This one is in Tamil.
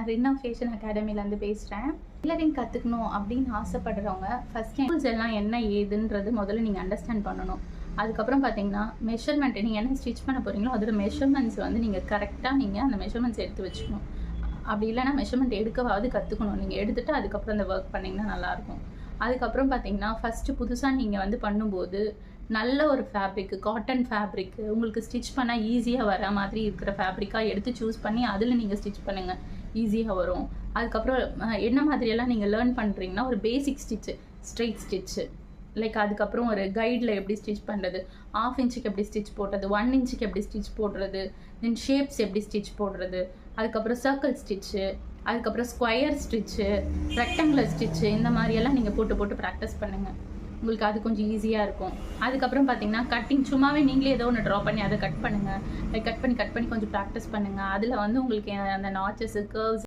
நான் ரின்னா ஃபேஷன் அகாடமிலேருந்து பேசுகிறேன். டெய்லரிங் கற்றுக்கணும் அப்படின்னு ஆசைப்படுறவங்க ஃபஸ்ட் டூல்ஸ் எல்லாம் என்ன ஏதுன்றது முதல்ல நீங்கள் அண்டர்ஸ்டாண்ட் பண்ணணும். அதுக்கப்புறம் பார்த்தீங்கன்னா மெஷர்மெண்ட், நீங்கள் என்ன ஸ்டிச் பண்ண போகிறீங்களோ அதோட மெஷர்மெண்ட்ஸ் வந்து நீங்கள் கரெக்டாக அந்த மெஷர்மெண்ட்ஸ் எடுத்து வச்சுக்கணும். அப்படி இல்லைனா மெஷர்மெண்ட் எடுக்கவாவது கற்றுக்கணும். நீங்கள் எடுத்துகிட்டு அதுக்கப்புறம் அந்த ஒர்க் பண்ணிங்கன்னா நல்லாயிருக்கும். அதுக்கப்புறம் பார்த்தீங்கன்னா ஃபஸ்ட்டு புதுசாக நீங்கள் வந்து பண்ணும்போது நல்ல ஒரு ஃபேப்ரிக்கு, காட்டன் ஃபேப்ரிக்கு, உங்களுக்கு ஸ்டிச் பண்ணால் ஈஸியாக வர மாதிரி இருக்கிற ஃபேப்ரிக்காக எடுத்து சூஸ் பண்ணி அதில் நீங்கள் ஸ்டிச் பண்ணுங்கள், ஈஸியாக வரும். அதுக்கப்புறம் என்ன மாதிரியெல்லாம் நீங்கள் லேர்ன் பண்ணுறீங்கன்னா ஒரு பேசிக் ஸ்டிச்சு, ஸ்ட்ரெயிட் ஸ்டிச்சு, லைக் அதுக்கப்புறம் ஒரு கைடில் எப்படி ஸ்டிச் பண்ணுறது, 1/2 இன்ச்சுக்கு எப்படி ஸ்டிச் போடுறது, 1 இன்ச்சுக்கு எப்படி ஸ்டிச் போடுறது, தென் ஷேப்ஸ் எப்படி ஸ்டிச் போடுறது, அதுக்கப்புறம் சர்க்கிள் ஸ்டிச்சு, அதுக்கப்புறம் ஸ்கொயர் ஸ்டிச்சு, ரெக்டாங்குலர் ஸ்டிச்சு, இந்த மாதிரியெல்லாம் நீங்கள் போட்டு ப்ராக்டிஸ் பண்ணுங்கள். உங்களுக்கு அது கொஞ்சம் ஈஸியாக இருக்கும். அதுக்கப்புறம் பார்த்தீங்கன்னா கட்டிங், சும்மாவே நீங்களே ஏதோ ஒன்று ட்ரா பண்ணி அதை கட் பண்ணுங்கள். கட் பண்ணி கொஞ்சம் ப்ராக்டிஸ் பண்ணுங்கள். அதில் வந்து உங்களுக்கு அந்த நாச்சஸ், கர்வ்ஸ்